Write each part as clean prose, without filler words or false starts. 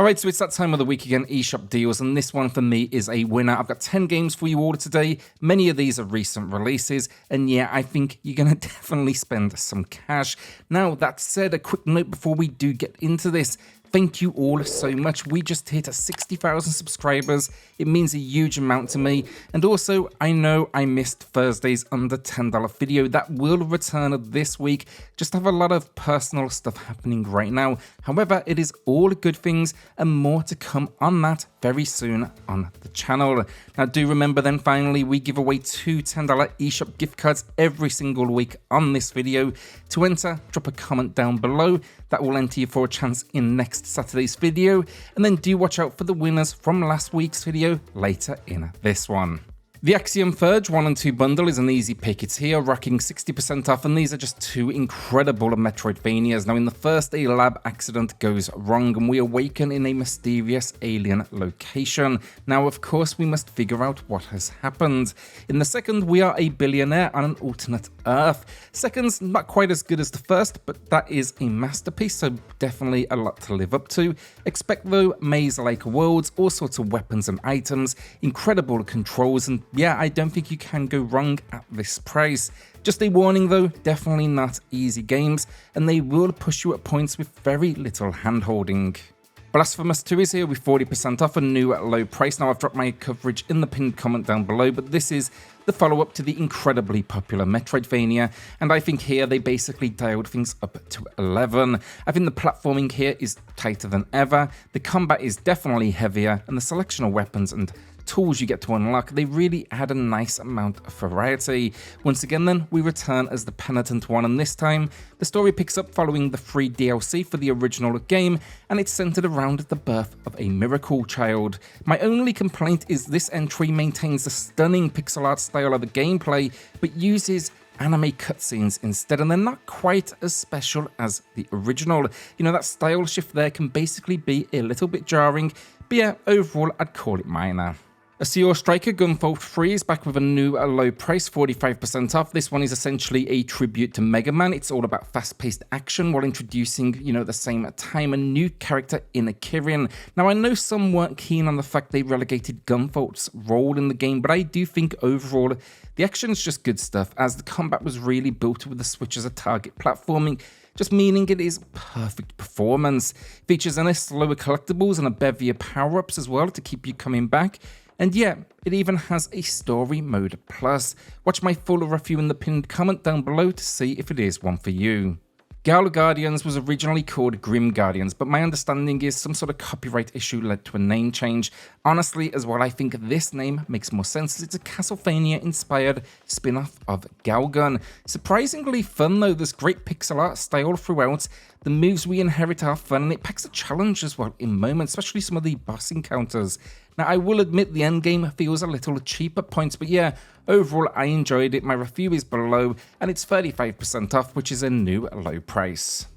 Alright, so it's that time of the week again, eShop deals, and this one for me is a winner. I've got 10 games for you all today. Many of these are recent releases, and yeah, I think you're going to definitely spend some cash. Now, that said, a quick note before we do get into this. Thank you all so much. We just hit 60,000 subscribers. It means a huge amount to me. And also, I know I missed Thursday's under $10 video. That will return this week. Just have a lot of personal stuff happening right now. However, it is all good things and more to come on that very soon on the channel. Now, do remember then, finally, we give away 2 $10 eShop gift cards every single week on this video. To enter, drop a comment down below. That will enter you for a chance in next Saturday's video, and then do watch out for the winners from last week's video later in this one. The Axiom Verge 1 and 2 bundle is an easy pick. It's here, rocking 60% off, and these are just 2 incredible Metroidvanias. Now, in the first, a lab accident goes wrong, and we awaken in a mysterious alien location. Now, of course, we must figure out what has happened. In the second, we are a billionaire on an alternate Earth. Second's not quite as good as the first, but that is a masterpiece, so definitely a lot to live up to. Expect, though, maze-like worlds, all sorts of weapons and items, incredible controls, and yeah, I don't think you can go wrong at this price. Just a warning though, definitely not easy games, and they will push you at points with very little hand-holding. Blasphemous 2 is here with 40% off, a new low price. Now, I've dropped my coverage in the pinned comment down below, but this is the follow-up to the incredibly popular Metroidvania, and I think here they basically dialed things up to 11. I think the platforming here is tighter than ever, the combat is definitely heavier, and the selection of weapons and tools you get to unlock, they really add a nice amount of variety. Once again then, we return as the penitent one, and this time the story picks up following the free DLC for the original game, and it's centered around the birth of a miracle child. My only complaint is this entry maintains the stunning pixel art style of the gameplay, but uses anime cutscenes instead, and they're not quite as special as the original. You know, that style shift there can basically be a little bit jarring, but yeah, overall I'd call it minor. Azure Striker GUNVOLT 3 is back with a new low price, 45% off. This one is essentially a tribute to Mega Man. It's all about fast-paced action while introducing, at the same time, a new character in Akirian. Now, I know some weren't keen on the fact they relegated GUNVOLT's role in the game, but I do think overall the action is just good stuff, as the combat was really built with the Switch as a target platforming, just meaning it is perfect performance. Features any slower collectibles and a bevy of power-ups as well to keep you coming back. And yeah, it even has a story mode plus. Watch my full review in the pinned comment down below to see if it is one for you. Gal Guardians was originally called Grim Guardians, but my understanding is some sort of copyright issue led to a name change. Honestly, as well, I think this name makes more sense as it's a Castlevania-inspired spin-off of Galgun. Surprisingly fun though, there's great pixel art style throughout. The moves we inherit are fun, and it packs a challenge as well in moments, especially some of the boss encounters. Now, I will admit the endgame feels a little cheap at points, but yeah, overall I enjoyed it. My review is below, and it's 35% off, which is a new low price.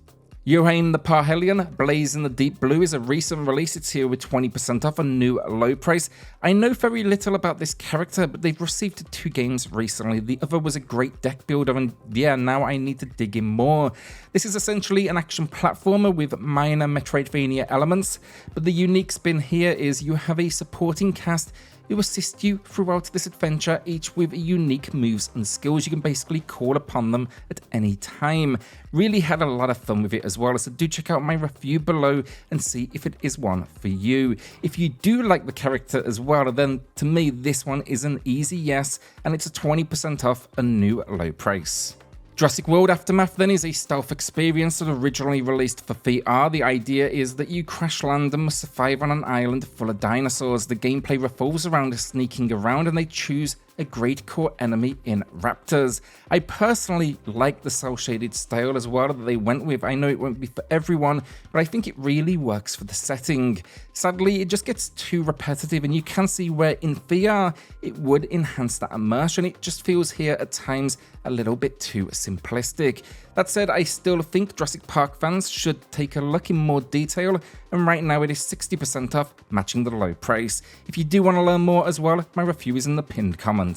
Yohane the Parhelion, Blaze in the Deep Blue is a recent release. It's here with 20% off, a new low price. I know very little about this character, but they've received 2 games recently. The other was a great deck builder, and yeah, now I need to dig in more. This is essentially an action platformer with minor Metroidvania elements, but the unique spin here is you have a supporting cast who assist you throughout this adventure, each with unique moves and skills. You can basically call upon them at any time. Really had a lot of fun with it as well, so do check out my review below and see if it is one for you. If you do like the character as well, then to me this one is an easy yes, and it's a 20% off, a new low price. Jurassic World Aftermath then is a stealth experience that originally released for VR. The idea is that you crash land and must survive on an island full of dinosaurs. The gameplay revolves around sneaking around, and they choose a great core enemy in raptors. I personally like the cel-shaded style as well that they went with. I know it won't be for everyone, but I think it really works for the setting. Sadly, it just gets too repetitive, and you can see where in VR it would enhance that immersion. It just feels here at times a little bit too simplistic. That said, I still think Jurassic Park fans should take a look in more detail, and right now it is 60% off, matching the low price. If you do want to learn more as well, my review is in the pinned comments.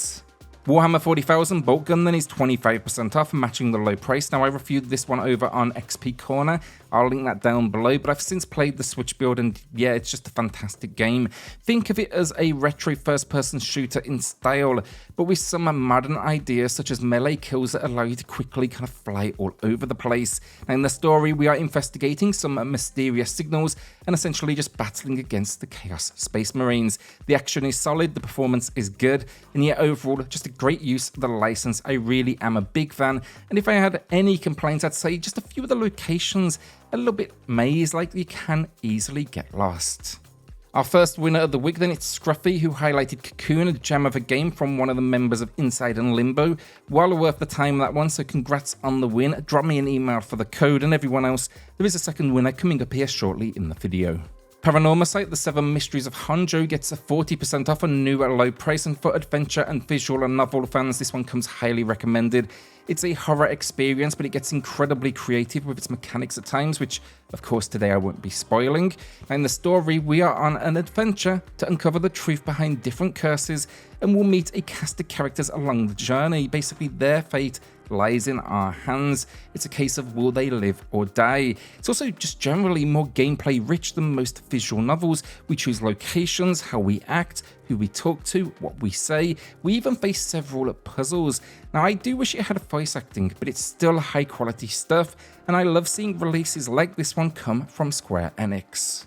Warhammer 40,000 Boltgun then is 25% off, matching the low price. Now, I reviewed this one over on XPCorner. I'll link that down below, but I've since played the Switch build and yeah, it's just a fantastic game. Think of it as a retro first-person shooter in style, but with some modern ideas such as melee kills that allow you to quickly kind of fly all over the place. Now in the story, we are investigating some mysterious signals and essentially just battling against the Chaos Space Marines. The action is solid, the performance is good, and yet overall, just a great use of the license. I really am a big fan, and if I had any complaints, I'd say just a few of the locations a little bit maze-like, you can easily get lost. Our first winner of the week then, it's Scruffy, who highlighted Cocoon, a gem of a game from one of the members of Inside and Limbo. Well worth the time that one, so congrats on the win. Drop me an email for the code, and everyone else, there is a second winner coming up here shortly in the video. Paranormasight, the 7 Mysteries of Honjo, gets a 40% off a new low price, and for adventure and visual and novel fans, this one comes highly recommended. It's a horror experience, but it gets incredibly creative with its mechanics at times, which of course today I won't be spoiling. In the story, we are on an adventure to uncover the truth behind different curses, and we'll meet a cast of characters along the journey. Basically, their fate lies in our hands. It's a case of will they live or die. It's also just generally more gameplay rich than most visual novels. We choose locations, how we act, who we talk to, what we say. We even face several puzzles. Now I do wish it had voice acting, but it's still high quality stuff, and I love seeing releases like this one come from Square Enix.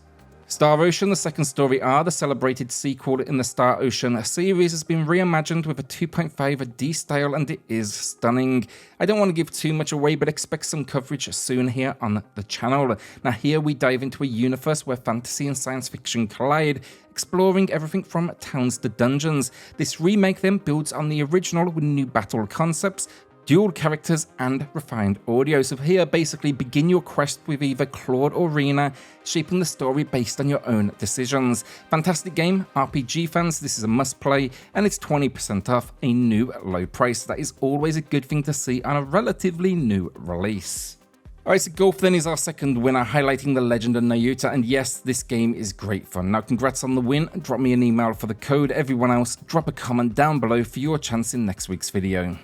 Star Ocean, the second story R, the celebrated sequel in the Star Ocean series, has been reimagined with a 2.5D style, and it is stunning. I don't want to give too much away, but expect some coverage soon here on the channel. Now here we dive into a universe where fantasy and science fiction collide, exploring everything from towns to dungeons. This remake then builds on the original with new battle concepts, dual characters, and refined audio. So here, basically begin your quest with either Claude or Rena, shaping the story based on your own decisions. Fantastic game, RPG fans, this is a must play, and it's 20% off a new low price. That is always a good thing to see on a relatively new release. Alright, so Golf then is our second winner, highlighting the Legend of Nayuta, and yes, this game is great fun. Now congrats on the win, drop me an email for the code. Everyone else, drop a comment down below for your chance in next week's video.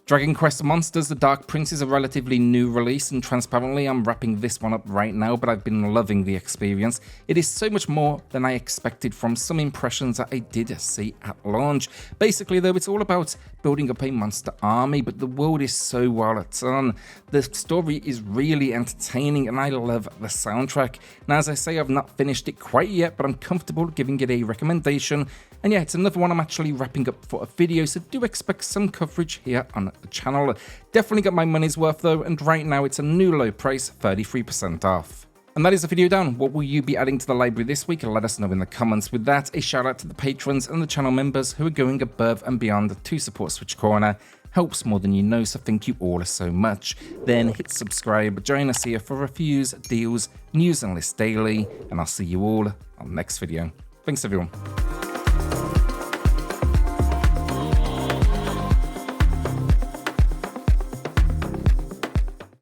Dragon Quest Monsters: The Dark Prince is a relatively new release, and transparently I'm wrapping this one up right now, but I've been loving the experience. It is so much more than I expected from some impressions that I did see at launch. Basically though, it's all about building up a monster army, but the world is so well done. The story is really entertaining, and I love the soundtrack. Now as I say, I've not finished it quite yet, but I'm comfortable giving it a recommendation. And yeah, it's another one I'm actually wrapping up for a video, so do expect some coverage here on the channel. Definitely got my money's worth though, and right now it's a new low price, 33% off. And that is the video down. What will you be adding to the library this week? Let us know in the comments. With that, a shout out to the patrons and the channel members who are going above and beyond to support SwitchCorner. Helps more than you know, so thank you all so much. Then hit subscribe, join us here for reviews, deals, news and lists daily, and I'll see you all on the next video. Thanks everyone.